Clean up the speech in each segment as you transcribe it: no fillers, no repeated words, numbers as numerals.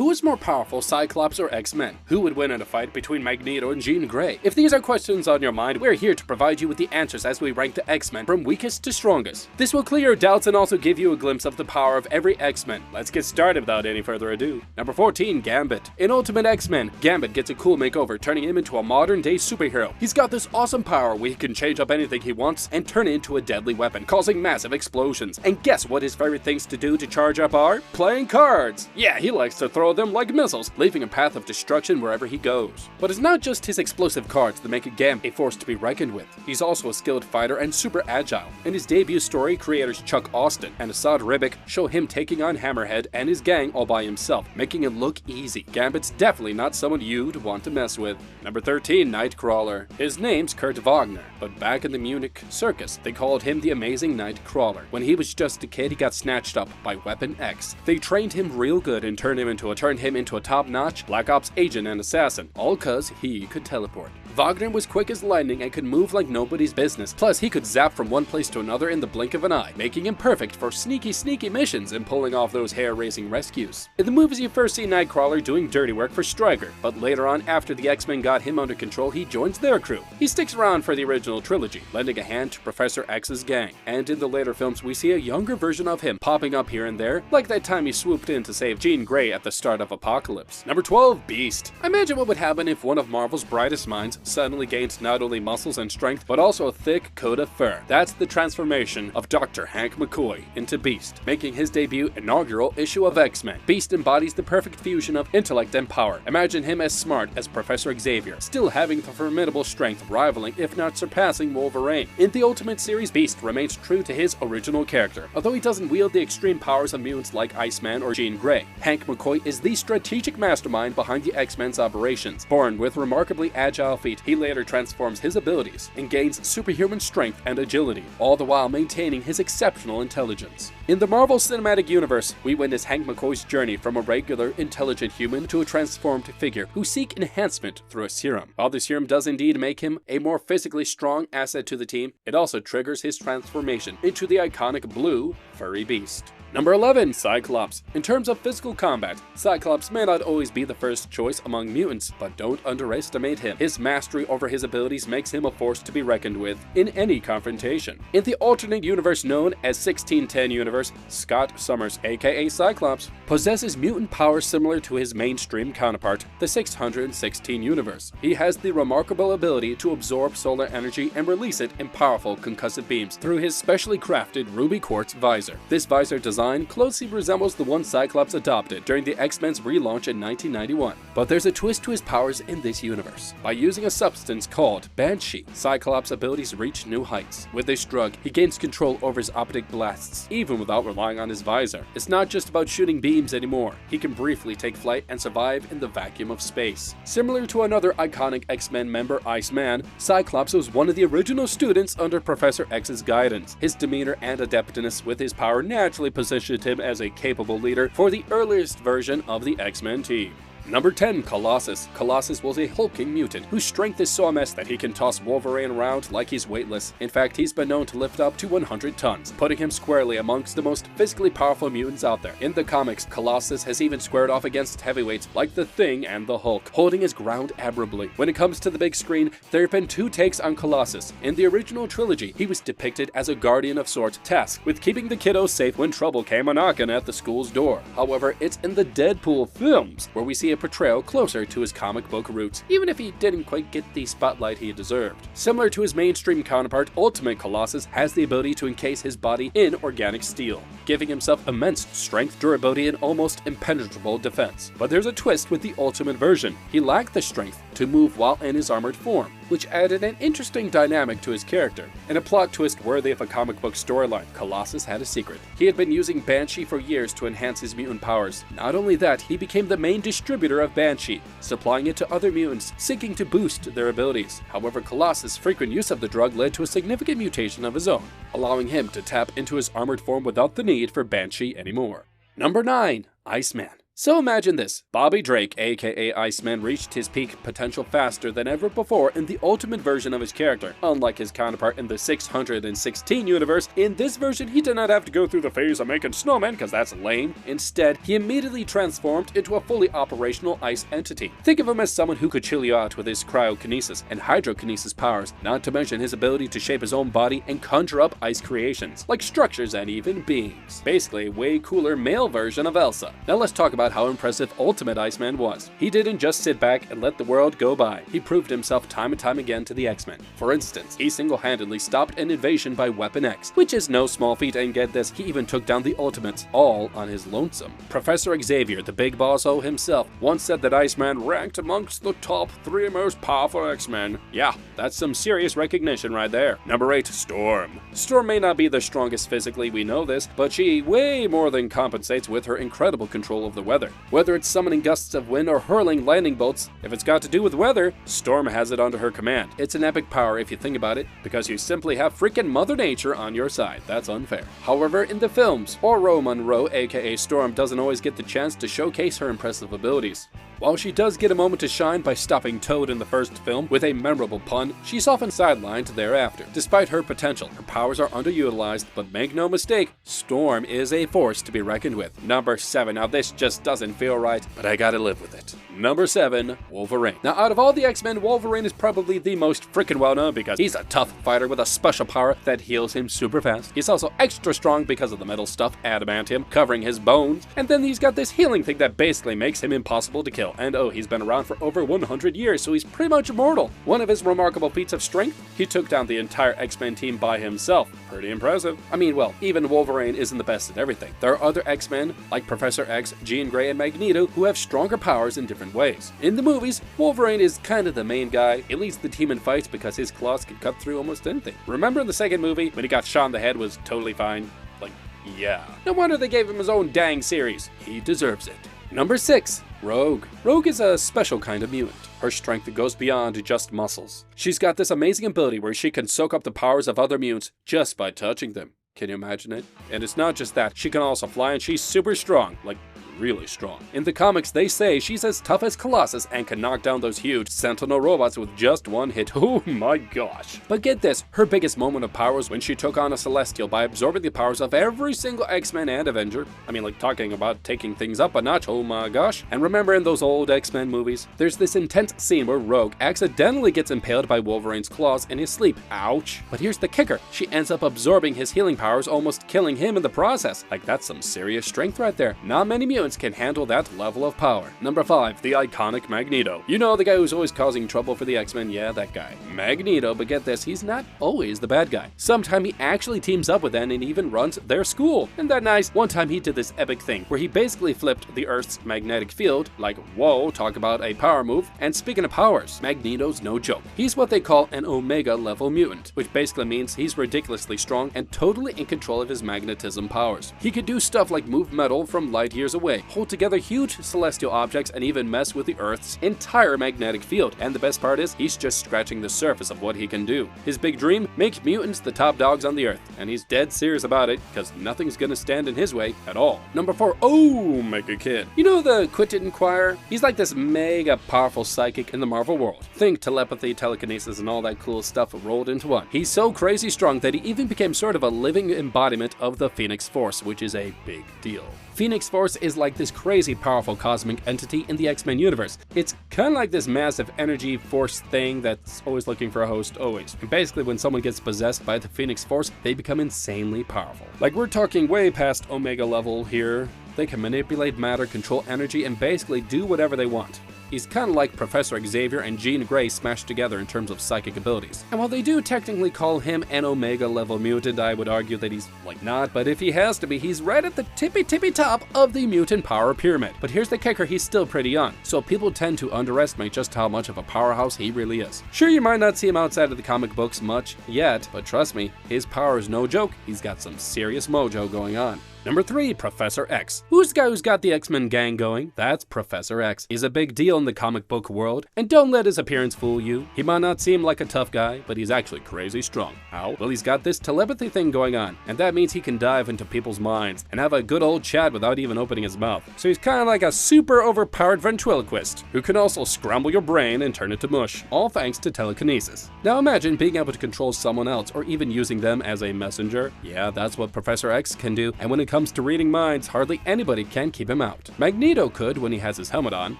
Who is more powerful, Cyclops or X-Men? Who would win in a fight between Magneto and Jean Grey? If these are questions on your mind, we're here to provide you with the answers as we rank the X-Men from weakest to strongest. This will clear your doubts and also give you a glimpse of the power of every X-Men. Let's get started without any further ado. Number 14, Gambit. In Ultimate X-Men, Gambit gets a cool makeover, turning him into a modern-day superhero. He's got this awesome power where he can change up anything he wants and turn it into a deadly weapon, causing massive explosions. And guess what his favorite things to do to charge up are? Playing cards! Yeah, he likes to throw them like missiles, leaving a path of destruction wherever he goes. But it's not just his explosive cards that make Gambit a force to be reckoned with. He's also a skilled fighter and super agile. In his debut story, creators Chuck Austin and Assad Ribic show him taking on Hammerhead and his gang all by himself, making it look easy. Gambit's definitely not someone you'd want to mess with. Number 13, Nightcrawler. His name's Kurt Wagner, but back in the Munich circus, they called him the Amazing Nightcrawler. When he was just a kid, he got snatched up by Weapon X. They trained him real good and turned him into a top-notch Black Ops agent and assassin, all cause he could teleport. Wagner was quick as lightning and could move like nobody's business. Plus, he could zap from one place to another in the blink of an eye, making him perfect for sneaky missions and pulling off those hair-raising rescues. In the movies, you first see Nightcrawler doing dirty work for Stryker, but later on, after the X-Men got him under control, he joins their crew. He sticks around for the original trilogy, lending a hand to Professor X's gang. And in the later films, we see a younger version of him popping up here and there, like that time he swooped in to save Jean Grey at the start of Apocalypse. Number 12, Beast. Imagine what would happen if one of Marvel's brightest minds suddenly gained not only muscles and strength, but also a thick coat of fur. That's the transformation of Dr. Hank McCoy into Beast, making his debut inaugural issue of X-Men. Beast embodies the perfect fusion of intellect and power. Imagine him as smart as Professor Xavier, still having the formidable strength rivaling, if not surpassing, Wolverine. In the Ultimate series, Beast remains true to his original character, although he doesn't wield the extreme powers of mutants like Iceman or Jean Grey. Hank McCoy is the strategic mastermind behind the X-Men's operations. Born with remarkably agile feet, he later transforms his abilities and gains superhuman strength and agility, all the while maintaining his exceptional intelligence. In the Marvel Cinematic Universe, we witness Hank McCoy's journey from a regular, intelligent human to a transformed figure who seek enhancement through a serum. While the serum does indeed make him a more physically strong asset to the team, it also triggers his transformation into the iconic blue, furry beast. Number 11, Cyclops. In terms of physical combat, Cyclops may not always be the first choice among mutants, but don't underestimate him. His mastery over his abilities makes him a force to be reckoned with in any confrontation. In the alternate universe known as 1610 Universe, Scott Summers, aka Cyclops, possesses mutant powers similar to his mainstream counterpart, the 616 Universe. He has the remarkable ability to absorb solar energy and release it in powerful concussive beams through his specially crafted ruby quartz visor. This visor design closely resembles the one Cyclops adopted during the X-Men's relaunch in 1991. But there's a twist to his powers in this universe. By using a substance called Banshee, Cyclops' abilities reach new heights. With this drug, he gains control over his optic blasts, even without relying on his visor. It's not just about shooting beams anymore. He can briefly take flight and survive in the vacuum of space. Similar to another iconic X-Men member, Iceman, Cyclops was one of the original students under Professor X's guidance. His demeanor and adeptness with his power naturally positioned him as a capable leader for the earliest version of the X-Men team. Number 10, Colossus. Colossus was a hulking mutant whose strength is so immense that he can toss Wolverine around like he's weightless. In fact, he's been known to lift up to 100 tons, putting him squarely amongst the most physically powerful mutants out there. In the comics, Colossus has even squared off against heavyweights like the Thing and the Hulk, holding his ground admirably. When it comes to the big screen, there have been two takes on Colossus. In the original trilogy, he was depicted as a guardian of sorts, tasked with keeping the kiddos safe when trouble came a-knocking at the school's door. However, it's in the Deadpool films where we see a portrayal closer to his comic book roots, even if he didn't quite get the spotlight he deserved. Similar to his mainstream counterpart, Ultimate Colossus has the ability to encase his body in organic steel, giving himself immense strength, durability, and almost impenetrable defense. But there's a twist with the Ultimate version. He lacked the strength to move while in his armored form, which added an interesting dynamic to his character. In a plot twist worthy of a comic book storyline, Colossus had a secret. He had been using Banshee for years to enhance his mutant powers. Not only that, he became the main distributor of Banshee, supplying it to other mutants seeking to boost their abilities. However, Colossus' frequent use of the drug led to a significant mutation of his own, allowing him to tap into his armored form without the need for Banshee anymore. Number 9, Iceman. So imagine this, Bobby Drake, aka Iceman, reached his peak potential faster than ever before in the ultimate version of his character. Unlike his counterpart in the 616 universe, in this version he did not have to go through the phase of making snowmen, cause that's lame. Instead, he immediately transformed into a fully operational ice entity. Think of him as someone who could chill you out with his cryokinesis and hydrokinesis powers, not to mention his ability to shape his own body and conjure up ice creations, like structures and even beings. Basically, a way cooler male version of Elsa. Now let's talk about how impressive Ultimate Iceman was. He didn't just sit back and let the world go by. He proved himself time and time again to the X-Men. For instance, he single-handedly stopped an invasion by Weapon X, which is no small feat, and get this, he even took down the Ultimates, all on his lonesome. Professor Xavier, the Big Boss-O himself, once said that Iceman ranked amongst the top 3 most powerful X-Men. Yeah, that's some serious recognition right there. Number 8, Storm. Storm may not be the strongest physically, we know this, but she way more than compensates with her incredible control of the weather. Whether it's summoning gusts of wind or hurling lightning bolts, if it's got to do with weather, Storm has it under her command. It's an epic power if you think about it, because you simply have freaking Mother Nature on your side. That's unfair. However, in the films, Ororo Munroe, aka Storm, doesn't always get the chance to showcase her impressive abilities. While she does get a moment to shine by stopping Toad in the first film with a memorable pun, she's often sidelined thereafter. Despite her potential, her powers are underutilized, but make no mistake, Storm is a force to be reckoned with. Number 7, now this just doesn't feel right, but I gotta live with it. Number 7, Wolverine. Now out of all the X-Men, Wolverine is probably the most freaking well known because he's a tough fighter with a special power that heals him super fast. He's also extra strong because of the metal stuff, adamantium, covering his bones, and then he's got this healing thing that basically makes him impossible to kill. And oh, he's been around for over 100 years, so he's pretty much immortal. One of his remarkable feats of strength, he took down the entire X-Men team by himself. Pretty impressive. I mean, well, even Wolverine isn't the best at everything. There are other X-Men, like Professor X, Jean Grey, and Magneto, who have stronger powers in different ways. In the movies, Wolverine is kind of the main guy. He leads the team in fights because his claws can cut through almost anything. Remember in the second movie, when he got shot in the head was totally fine? Like, yeah. No wonder they gave him his own dang series. He deserves it. Number 6, Rogue. Rogue is a special kind of mutant. Her strength goes beyond just muscles. She's got this amazing ability where she can soak up the powers of other mutants just by touching them. Can you imagine it? And it's not just that, she can also fly and she's super strong, like really strong. In the comics, they say she's as tough as Colossus and can knock down those huge Sentinel robots with just one hit. Oh my gosh. But get this, her biggest moment of power was when she took on a Celestial by absorbing the powers of every single X-Men and Avenger. I mean, like talking about taking things up a notch, oh my gosh. And remember in those old X-Men movies, there's this intense scene where Rogue accidentally gets impaled by Wolverine's claws in his sleep. Ouch. But here's the kicker, she ends up absorbing his healing powers, almost killing him in the process. Like that's some serious strength right there. Not many mutants can handle that level of power. Number 5, the iconic Magneto. You know, the guy who's always causing trouble for the X-Men, yeah, that guy. Magneto, but get this, he's not always the bad guy. Sometimes he actually teams up with them and even runs their school. Isn't that nice? One time he did this epic thing where he basically flipped the Earth's magnetic field, like whoa, talk about a power move. And speaking of powers, Magneto's no joke. He's what they call an Omega level mutant, which basically means he's ridiculously strong and totally in control of his magnetism powers. He could do stuff like move metal from light years away, hold together huge celestial objects, and even mess with the Earth's entire magnetic field. And the best part is, he's just scratching the surface of what he can do. His big dream? Make mutants the top dogs on the Earth. And he's dead serious about it, because nothing's gonna stand in his way at all. Number 4, Omega Kid. You know the Quitted Inquirer? He's like this mega powerful psychic in the Marvel world. Think telepathy, telekinesis, and all that cool stuff rolled into one. He's so crazy strong that he even became sort of a living embodiment of the Phoenix Force, which is a big deal. Phoenix Force is like this crazy powerful cosmic entity in the X-Men universe. It's kind of like this massive energy force thing that's always looking for a host, always. And basically when someone gets possessed by the Phoenix Force, they become insanely powerful. Like we're talking way past Omega level here. They can manipulate matter, control energy, and basically do whatever they want. He's kind of like Professor Xavier and Jean Grey smashed together in terms of psychic abilities. And while they do technically call him an Omega level mutant, I would argue that he's like not, but if he has to be, he's right at the tippy top of the mutant power pyramid. But here's the kicker, he's still pretty young, so people tend to underestimate just how much of a powerhouse he really is. Sure, you might not see him outside of the comic books much yet, but trust me, his power is no joke. He's got some serious mojo going on. Number 3, Professor X. Who's the guy who's got the X-Men gang going? That's Professor X. He's a big deal in the comic book world, and don't let his appearance fool you. He might not seem like a tough guy, but he's actually crazy strong. How? Well, he's got this telepathy thing going on, and that means he can dive into people's minds and have a good old chat without even opening his mouth. So he's kind of like a super overpowered ventriloquist, who can also scramble your brain and turn it to mush, all thanks to telekinesis. Now imagine being able to control someone else, or even using them as a messenger. Yeah, that's what Professor X can do, and when it comes to reading minds, hardly anybody can keep him out. Magneto could when he has his helmet on.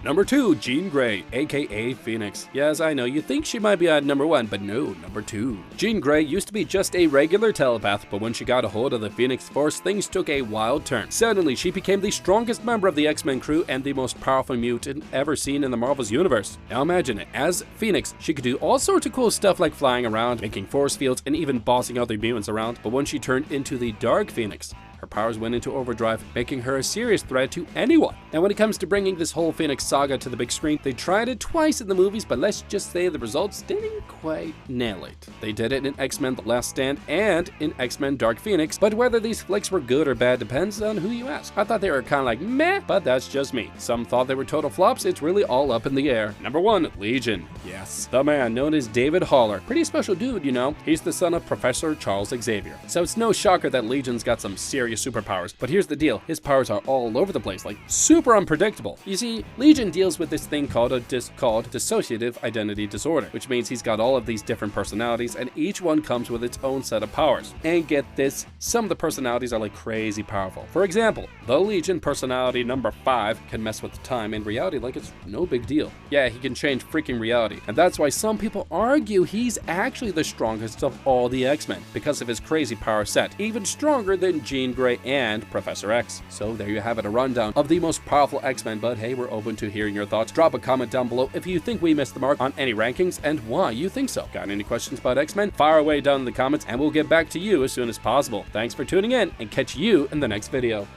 Number 2, Jean Grey, aka Phoenix. Yes, I know, you think she might be at number 1, but no, number 2. Jean Grey used to be just a regular telepath, but when she got a hold of the Phoenix Force, things took a wild turn. Suddenly, she became the strongest member of the X-Men crew and the most powerful mutant ever seen in the Marvel's universe. Now imagine it, as Phoenix, she could do all sorts of cool stuff like flying around, making force fields, and even bossing other mutants around, but when she turned into the Dark Phoenix, her powers went into overdrive, making her a serious threat to anyone. Now when it comes to bringing this whole Phoenix saga to the big screen, they tried it twice in the movies, but let's just say the results didn't quite nail it. They did it in X-Men The Last Stand and in X-Men Dark Phoenix, but whether these flicks were good or bad depends on who you ask. I thought they were kind of like meh, but that's just me. Some thought they were total flops. It's really all up in the air. Number 1, Legion. Yes, the man known as David Haller. Pretty special dude, you know. He's the son of Professor Charles Xavier. So it's no shocker that Legion's got some serious superpowers, but here's the deal, his powers are all over the place, like super unpredictable. You see, Legion deals with this thing called dissociative identity disorder, which means he's got all of these different personalities and each one comes with its own set of powers. And get this, some of the personalities are like crazy powerful. For example, the Legion personality number 5 can mess with time in reality like it's no big deal. Yeah, he can change freaking reality, and that's why some people argue he's actually the strongest of all the X-Men because of his crazy power set, even stronger than Jean Grey and Professor X. So there you have it, a rundown of the most powerful X-Men, but hey, we're open to hearing your thoughts. Drop a comment down below if you think we missed the mark on any rankings and why you think so. Got any questions about X-Men? Fire away down in the comments and we'll get back to you as soon as possible. Thanks for tuning in and catch you in the next video.